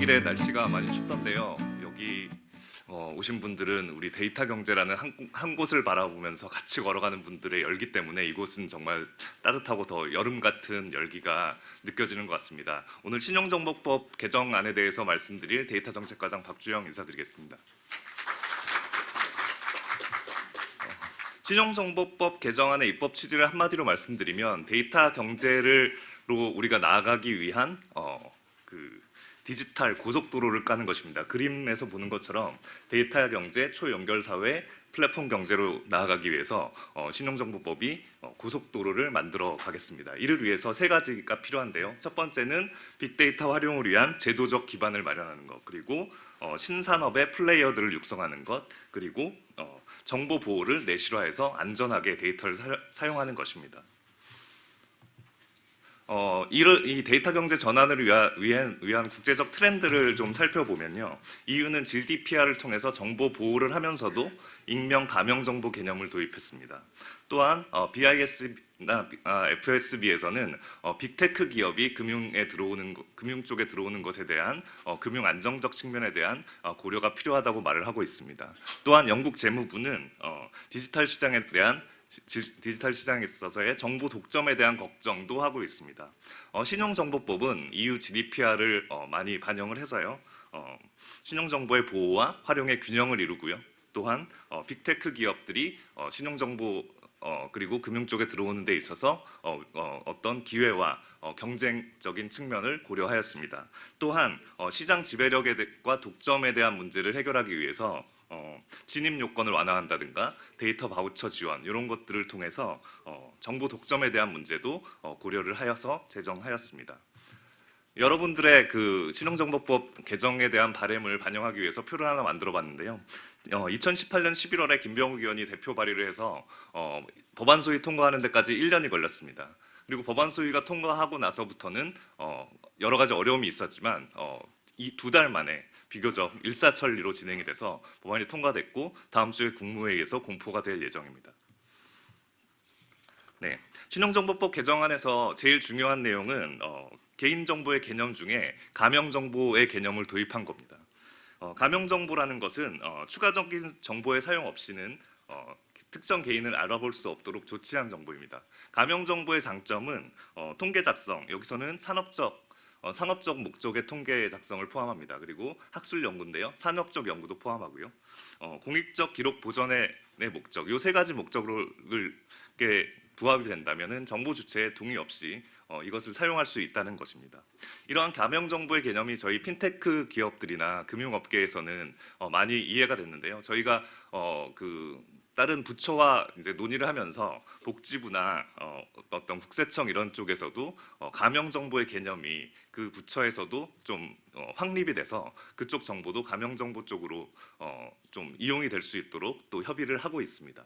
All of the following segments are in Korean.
독일의 날씨가 많이 춥던데요. 여기 오신 분들은 우리 데이터 경제라는 한 곳을 바라보면서 같이 걸어가는 분들의 열기 때문에 이곳은 정말 따뜻하고 더 여름 같은 열기가 느껴지는 것 같습니다. 오늘 신용정보법 개정안에 대해서 말씀드릴 데이터 정책과장 박주영 인사드리겠습니다. 신용정보법 개정안의 입법 취지를 한마디로 말씀드리면 데이터 경제로 우리가 나아가기 위한 디지털 고속도로를 까는 것입니다. 그림에서 보는 것처럼 데이터 경제, 초연결 사회, 플랫폼 경제로 나아가기 위해서 신용정보법이 고속도로를 만들어 가겠습니다. 이를 위해서 세 가지가 필요한데요. 첫 번째는 빅데이터 활용을 위한 제도적 기반을 마련하는 것, 그리고 신산업의 플레이어들을 육성하는 것, 그리고 정보 보호를 내실화해서 안전하게 데이터를 사용하는 것입니다. 이 데이터 경제 전환을 위한 국제적 트렌드를 좀 살펴보면요. EU는 GDPR을 통해서 정보 보호를 하면서도 익명 가명 정보 개념을 도입했습니다. 또한 BIS나 FSB에서는 빅테크 기업이 금융 쪽에 들어오는 것에 대한 금융 안정적 측면에 대한 고려가 필요하다고 말을 하고 있습니다. 또한 영국 재무부는 디지털 시장에 있어서의 정보 독점에 대한 걱정도 하고 있습니다. 신용정보법은 EU GDPR을 많이 반영을 해서요. 신용정보의 보호와 활용의 균형을 이루고요. 또한 빅테크 기업들이 신용정보 그리고 금융 쪽에 들어오는 데 있어서 어떤 기회와 경쟁적인 측면을 고려하였습니다. 또한 시장 지배력과 독점에 대한 문제를 해결하기 위해서 진입 요건을 완화한다든가 데이터 바우처 지원 이런 것들을 통해서 정보 독점에 대한 문제도 고려를 하여서 제정하였습니다. 여러분들의 그 신용정보법 개정에 대한 바람을 반영하기 위해서 표를 하나 만들어봤는데요. 2018년 11월에 김병욱 의원이 대표 발의를 해서 법안 소위 통과하는 데까지 1년이 걸렸습니다. 그리고 법안 소위가 통과하고 나서부터는 여러 가지 어려움이 있었지만 이 2달 만에 비교적 일사천리로 진행이 돼서 법안이 통과됐고 다음 주에 국무회의에서 공포가 될 예정입니다. 네, 신용정보법 개정안에서 제일 중요한 내용은 개인정보의 개념 중에 가명정보의 개념을 도입한 겁니다. 가명정보라는 것은 추가적인 정보의 사용 없이는 특정 개인을 알아볼 수 없도록 조치한 정보입니다. 가명정보의 장점은 통계 작성, 여기서는 상업적 목적의 통계 작성을 포함합니다. 그리고 학술 연구인데요, 산업적 연구도 포함하고요. 공익적 기록 보전의 목적, 이 세 가지 목적으로 부합이 된다면은 정보 주체의 동의 없이 이것을 사용할 수 있다는 것입니다. 이러한 가명 정보의 개념이 저희 핀테크 기업들이나 금융업계에서는 많이 이해가 됐는데요. 저희가 다른 부처와 이제 논의를 하면서 복지부나 어떤 국세청 이런 쪽에서도 가명 정보의 개념이 그 부처에서도 좀 확립이 돼서 그쪽 정보도 가명 정보 쪽으로 좀 이용이 될 수 있도록 또 협의를 하고 있습니다.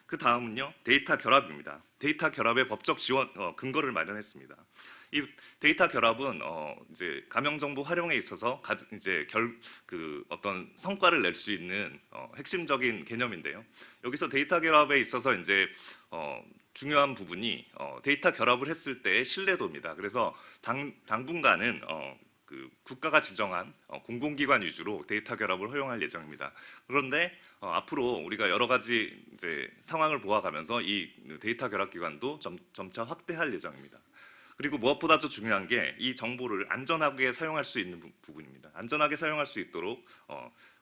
그 다음은요, 데이터 결합입니다. 데이터 결합의 법적 지원 근거를 마련했습니다. 이 데이터 결합은 이제 가명 정보 활용에 있어서 어떤 성과를 낼 수 있는 핵심적인 개념인데요. 여기서 데이터 결합에 있어서 이제 중요한 부분이 데이터 결합을 했을 때의 신뢰도입니다. 그래서 당분간은 국가가 지정한 공공기관 위주로 데이터 결합을 허용할 예정입니다. 그런데 앞으로 우리가 여러 가지 이제 상황을 보아가면서 이 데이터 결합 기관도 점차 확대할 예정입니다. 그리고 무엇보다도 중요한 게 이 정보를 안전하게 사용할 수 있는 부분입니다. 안전하게 사용할 수 있도록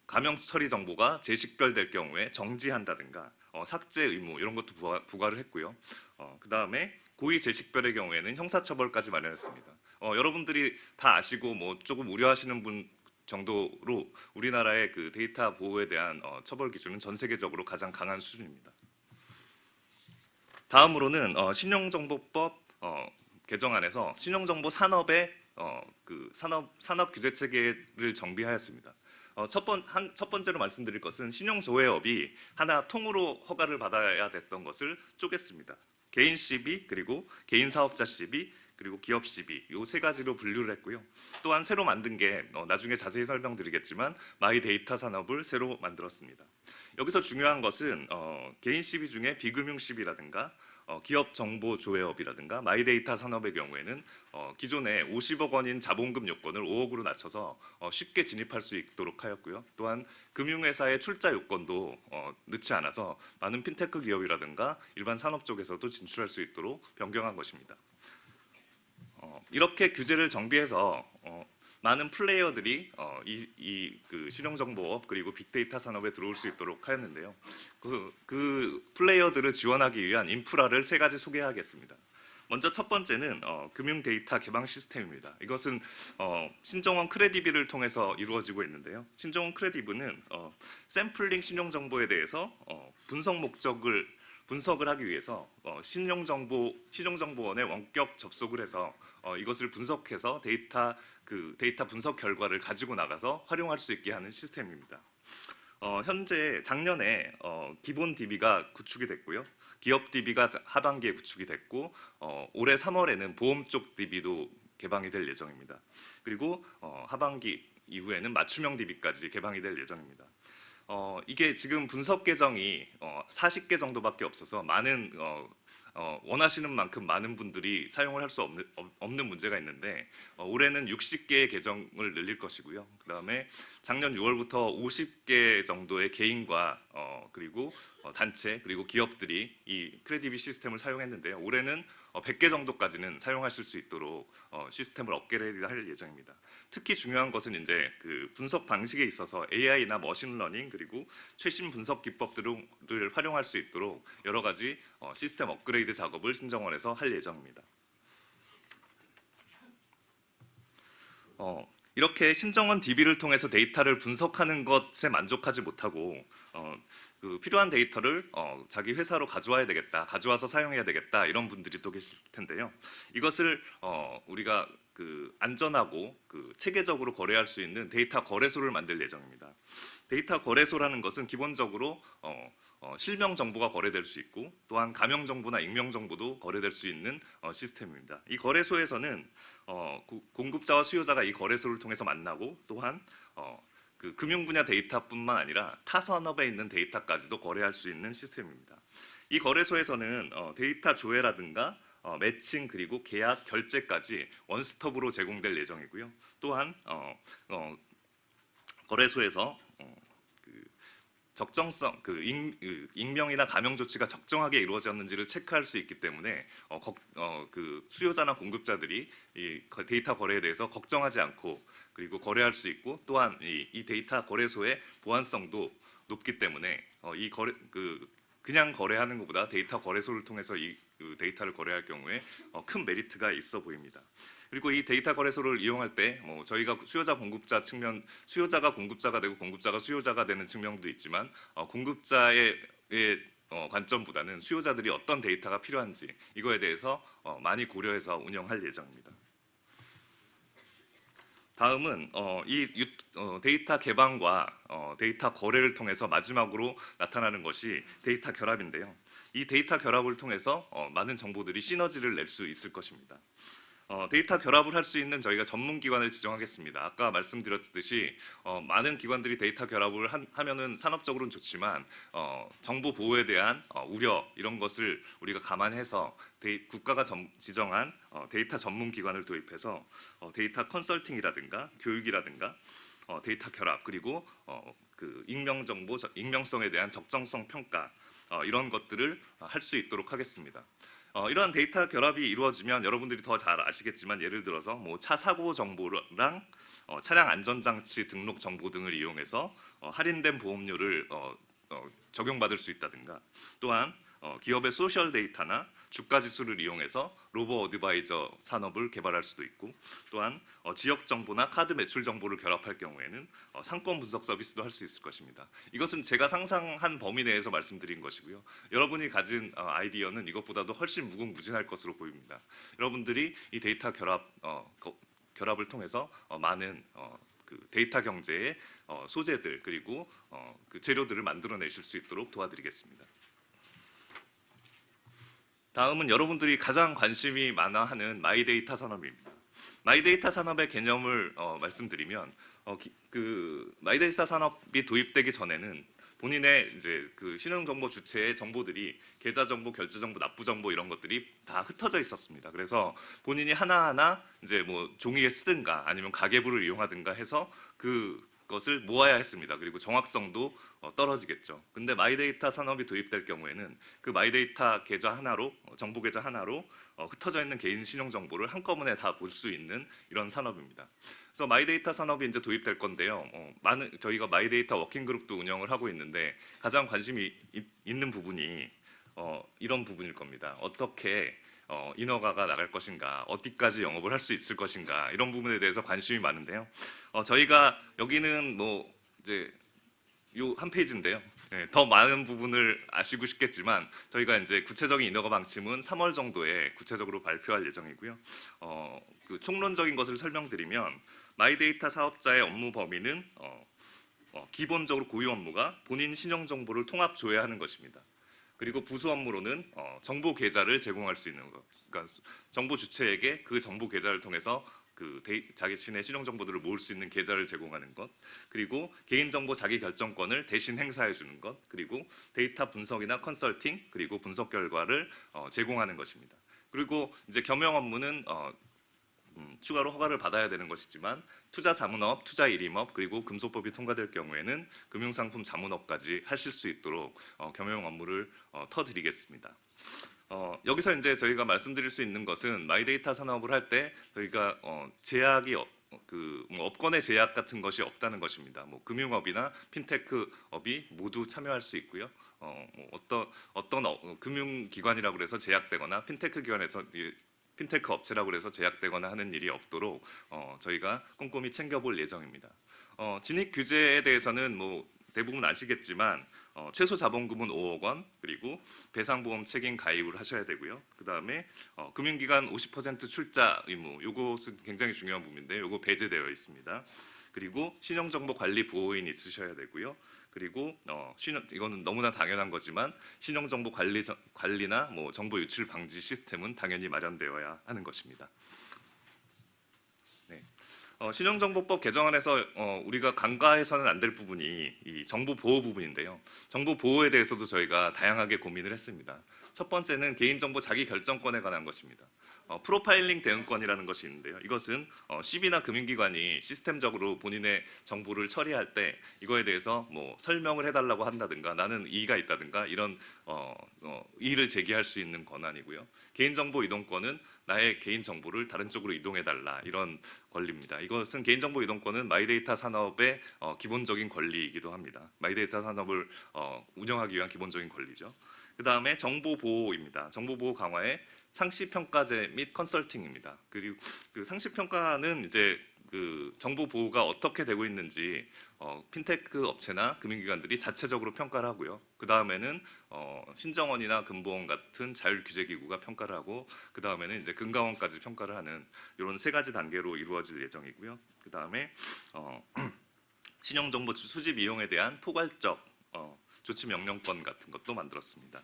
가명 처리 정보가 재식별될 경우에 정지한다든가 삭제 의무 이런 것도 부과를 했고요. 그 다음에 고의 재식별의 경우에는 형사처벌까지 마련했습니다. 여러분들이 다 아시고 뭐 조금 우려하시는 분 정도로 우리나라의 그 데이터 보호에 대한 처벌 기준은 전 세계적으로 가장 강한 수준입니다. 다음으로는 신용정보법 개정안에서 신용정보 산업의 산업 규제 체계를 정비하였습니다. 첫 번째로 말씀드릴 것은 신용조회업이 하나 통으로 허가를 받아야 됐던 것을 쪼갰습니다. 개인 시비 그리고 개인 사업자 시비 그리고 기업 시비 이 세 가지로 분류를 했고요. 또한 새로 만든 게 나중에 자세히 설명드리겠지만 마이 데이터 산업을 새로 만들었습니다. 여기서 중요한 것은 개인 시비 중에 비금융 시비라든가 기업 정보 조회업이라든가 마이데이터 산업의 경우에는 기존에 50억 원인 자본금 요건을 5억으로 낮춰서 쉽게 진입할 수 있도록 하였고요. 또한 금융회사의 출자 요건도 넣지 않아서 많은 핀테크 기업이라든가 일반 산업 쪽에서도 진출할 수 있도록 변경한 것입니다. 이렇게 규제를 정비해서 많은 플레이어들이 그 실용정보업 그리고 빅데이터 산업에 들어올 수 있도록 하였는데요. 그 플레이어들을 지원하기 위한 인프라를 세 가지 소개하겠습니다. 먼저 첫 번째는 금융 데이터 개방 시스템입니다. 이것은 신정원 크레디비를 통해서 이루어지고 있는데요. 신정원 크레디비는 샘플링 신용정보에 대해서 분석을 하기 위해서 신용정보원에 원격 접속을 해서 이것을 분석해서 데이터 분석 결과를 가지고 나가서 활용할 수 있게 하는 시스템입니다. 현재 작년에 기본 DB가 구축이 됐고요. 기업 DB가 하반기에 구축이 됐고 올해 3월에는 보험 쪽 DB도 개방이 될 예정입니다. 그리고 하반기 이후에는 맞춤형 DB까지 개방이 될 예정입니다. 이게 지금 분석 계정이 40개 정도밖에 없어서 원하시는 만큼 많은 분들이 사용을 할 수 없는 문제가 있는데 올해는 60개의 계정을 늘릴 것이고요. 그다음에 작년 6월부터 50개 정도의 개인과 그리고 단체 그리고 기업들이 이 크레디비 시스템을 사용했는데요. 올해는 100개 정도까지는 사용하실 수 있도록 시스템을 업그레이드할 예정입니다. 특히 중요한 것은 이제 그 분석 방식에 있어서 AI나 머신러닝 그리고 최신 분석 기법들을 활용할 수 있도록 여러 가지 시스템 업그레이드 작업을 신정원에서 할 예정입니다. 이렇게 신정원 DB를 통해서 데이터를 분석하는 것에 만족하지 못하고 그 필요한 데이터를 자기 회사로 가져와야 되겠다, 가져와서 사용해야 되겠다 이런 분들이 또 계실 텐데요. 이것을 우리가 그 안전하고 그 체계적으로 거래할 수 있는 데이터 거래소를 만들 예정입니다. 데이터 거래소라는 것은 기본적으로 실명 정보가 거래될 수 있고 또한 가명 정보나 익명 정보도 거래될 수 있는 시스템입니다. 이 거래소에서는 공급자와 수요자가 이 거래소를 통해서 만나고 또한 그 금융 분야 데이터뿐만 아니라 타 산업에 있는 데이터까지도 거래할 수 있는 시스템입니다. 이 거래소에서는 데이터 조회라든가 매칭 그리고 계약 결제까지 원스톱으로 제공될 예정이고요. 또한 거래소에서 적정성, 익명이나 가명 조치가 적정하게 이루어졌는지를 체크할 수 있기 때문에 그 수요자나 공급자들이 이 데이터 거래에 대해서 걱정하지 않고 그리고 거래할 수 있고 또한 이 데이터 거래소의 보안성도 높기 때문에 그냥 거래하는 것보다 데이터 거래소를 통해서 이 데이터를 거래할 경우에 큰 메리트가 있어 보입니다. 그리고 이 데이터 거래소를 이용할 때 저희가 수요자 공급자 측면, 수요자가 공급자가 되고 공급자가 수요자가 되는 측면도 있지만 공급자의 관점보다는 수요자들이 어떤 데이터가 필요한지 이거에 대해서 많이 고려해서 운영할 예정입니다. 다음은 데이터 개방과 데이터 거래를 통해서 마지막으로 나타나는 것이 데이터 결합인데요. 이 데이터 결합을 통해서 많은 정보들이 시너지를 낼 수 있을 것입니다. 데이터 결합을 할 수 있는 저희가 전문 기관을 지정하겠습니다. 아까 말씀드렸듯이 많은 기관들이 데이터 결합을 하면은 산업적으로는 좋지만 정보 보호에 대한 우려 이런 것을 우리가 감안해서 국가가 지정한 데이터 전문 기관을 도입해서 데이터 컨설팅이라든가 교육이라든가 데이터 결합 그리고 그 익명성에 대한 적정성 평가 이런 것들을 할 수 있도록 하겠습니다. 이러한 데이터 결합이 이루어지면 여러분들이 더 잘 아시겠지만 예를 들어서 차 사고 정보랑 차량 안전장치 등록 정보 등을 이용해서 할인된 보험료를 적용받을 수 있다든가 또한 기업의 소셜 데이터나 주가 지수를 이용해서 로보 어드바이저 산업을 개발할 수도 있고 또한 지역 정보나 카드 매출 정보를 결합할 경우에는 상권 분석 서비스도 할 수 있을 것입니다. 이것은 제가 상상한 범위 내에서 말씀드린 것이고요. 여러분이 가진 아이디어는 이것보다도 훨씬 무궁무진할 것으로 보입니다. 여러분들이 이 데이터 결합을 통해서 많은 그 데이터 경제의 소재들 그리고 그 재료들을 만들어내실 수 있도록 도와드리겠습니다. 다음은 여러분들이 가장 관심이 많아 하는 마이데이터 산업입니다. 마이데이터 산업의 개념을 말씀드리면 그 마이데이터 산업이 도입되기 전에는 본인의 이제 그 신용정보 주체의 정보들이 계좌 정보, 결제 정보, 납부 정보 이런 것들이 다 흩어져 있었습니다. 그래서 본인이 하나하나 이제 뭐 종이에 쓰든가 아니면 가계부를 이용하든가 해서 그것을 모아야 했습니다. 그리고 정확성도 떨어지겠죠. 근데 마이데이터 산업이 도입될 경우에는 그 마이데이터 계좌 하나로 정보 계좌 하나로 흩어져 있는 개인 신용 정보를 한꺼번에 다 볼 수 있는 이런 산업입니다. 그래서 마이데이터 산업이 이제 도입될 건데요. 저희가 마이데이터 워킹그룹도 운영을 하고 있는데 가장 관심이 있는 부분이 이런 부분일 겁니다. 어떻게 인허가가 나갈 것인가, 어디까지 영업을 할 수 있을 것인가 이런 부분에 대해서 관심이 많은데요. 저희가 여기는 뭐 이제 요 한 페이지인데요. 네, 더 많은 부분을 아시고 싶겠지만 저희가 이제 구체적인 인허가 방침은 3월 정도에 구체적으로 발표할 예정이고요. 그 총론적인 것을 설명드리면 마이데이터 사업자의 업무 범위는 기본적으로 고유 업무가 본인 신용 정보를 통합 조회하는 것입니다. 그리고 부수 업무로는 정보 계좌를 제공할 수 있는 것. 그러니까 정보 주체에게 그 정보 계좌를 통해서 자기 신의 신용 정보들을 모을 수 있는 계좌를 제공하는 것, 그리고 개인 정보 자기 결정권을 대신 행사해 주는 것, 그리고 데이터 분석이나 컨설팅, 그리고 분석 결과를 제공하는 것입니다. 그리고 이제 겸용 업무는 추가로 허가를 받아야 되는 것이지만 투자 자문업, 투자 일임업, 그리고 금소법이 통과될 경우에는 금융상품 자문업까지 하실 수 있도록 겸용 업무를 터드리겠습니다. 여기서 이제 저희가 말씀드릴 수 있는 것은 마이데이터 산업을 할 때 저희가 제약이 뭐 업권의 제약 같은 것이 없다는 것입니다. 뭐 금융업이나 핀테크업이 모두 참여할 수 있고요. 뭐 어떤 금융기관이라고 해서 제약되거나 핀테크 기관에서 핀테크 업체라고 해서 제약되거나 하는 일이 없도록 저희가 꼼꼼히 챙겨볼 예정입니다. 진입 규제에 대해서는 뭐 대부분 아시겠지만 최소 자본금은 5억 원, 그리고 배상보험 책임 가입을 하셔야 되고요. 그 다음에 금융기관 50% 출자 의무, 이것은 굉장히 중요한 부분인데 이거 배제되어 있습니다. 그리고 신용정보관리 보호인 있으셔야 되고요. 그리고 이거는 너무나 당연한 거지만 신용정보 관리나 뭐 정보 유출 방지 시스템은 당연히 마련되어야 하는 것입니다. 네. 신용정보법 개정안에서 우리가 간과해서는 안 될 부분이 이 정보 보호 부분인데요. 정보 보호에 대해서도 저희가 다양하게 고민을 했습니다. 첫 번째는 개인정보 자기 결정권에 관한 것입니다. 프로파일링 대응권이라는 것이 있는데요. 이것은 CB나 금융기관이 시스템적으로 본인의 정보를 처리할 때 이거에 대해서 뭐 설명을 해달라고 한다든가 나는 이의가 있다든가 이런 이의를 제기할 수 있는 권한이고요. 개인정보 이동권은 나의 개인정보를 다른 쪽으로 이동해달라 이런 권리입니다. 이것은 개인정보 이동권은 마이데이터 산업의 기본적인 권리이기도 합니다. 마이데이터 산업을 운영하기 위한 기본적인 권리죠. 그 다음에 정보보호입니다. 정보보호 강화에 상시평가제 및 컨설팅입니다. 그리고 그 상시평가는 이제 그 정보 보호가 어떻게 되고 있는지 핀테크 업체나 금융기관들이 자체적으로 평가를 하고요. 그 다음에는 신정원이나 금보원 같은 자율규제기구가 평가를 하고 그 다음에는 이제 금감원까지 평가를 하는 이런 세 가지 단계로 이루어질 예정이고요. 그 다음에 신용정보 수집 이용에 대한 포괄적 조치 명령권 같은 것도 만들었습니다.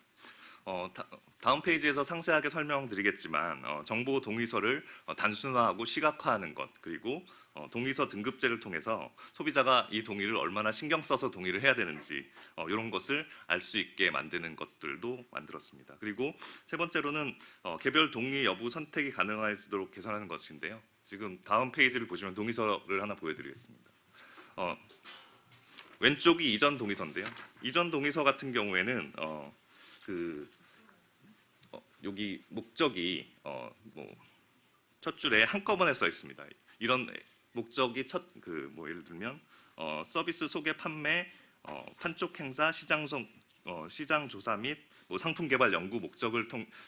다음 페이지에서 상세하게 설명드리겠지만 정보 동의서를 단순화하고 시각화하는 것, 그리고 동의서 등급제를 통해서 소비자가 이 동의를 얼마나 신경 써서 동의를 해야 되는지 이런 것을 알 수 있게 만드는 것들도 만들었습니다. 그리고 세 번째로는 개별 동의 여부 선택이 가능해지도록 개선하는 것인데요. 지금 다음 페이지를 보시면 동의서를 하나 보여드리겠습니다. 왼쪽이 이전 동의서인데요. 이전 동의서 같은 경우에는 여기 목적이 뭐 첫 줄에 한꺼번에 써 있습니다. 이런 목적이 뭐 예를 들면 서비스 소개, 판매, 판촉 행사, 시장 조사 및 뭐 상품 개발 연구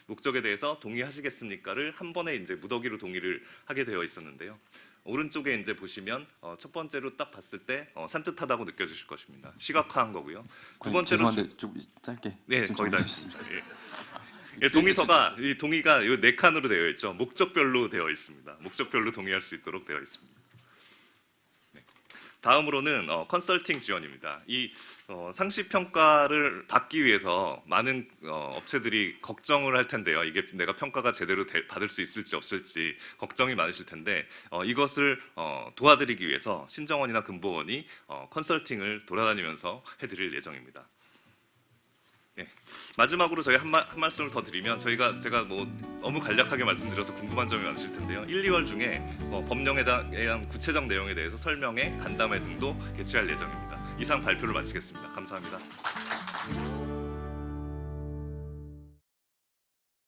목적에 대해서 동의하시겠습니까를 한 번에 이제 무더기로 동의를 하게 되어 있었는데요. 오른쪽에 이제 보시면 첫 번째로 딱 봤을 때 산뜻하다고 느껴지실 것입니다. 시각화한 거고요. 두 번째로 죄송한데 좀 짧게 네, 좀 거의 다 정리해주셨으면 있습니다. 예, 동의서가 이 동의가 네 칸으로 되어 있죠. 목적별로 되어 있습니다. 목적별로 동의할 수 있도록 되어 있습니다. 네. 다음으로는 컨설팅 지원입니다. 이 상시 평가를 받기 위해서 많은 업체들이 걱정을 할 텐데요. 이게 내가 평가가 제대로 받을 수 있을지 없을지 걱정이 많으실 텐데 이것을 도와드리기 위해서 신정원이나 금보원이 컨설팅을 돌아다니면서 해드릴 예정입니다. 네. 마지막으로 저희 한 말씀을 더 드리면 제가 뭐 너무 간략하게 말씀드려서 궁금한 점이 많으실 텐데요. 1, 2월 중에 법령에 대한 구체적 내용에 대해서 설명회, 간담회 등도 개최할 예정입니다. 이상 발표를 마치겠습니다. 감사합니다.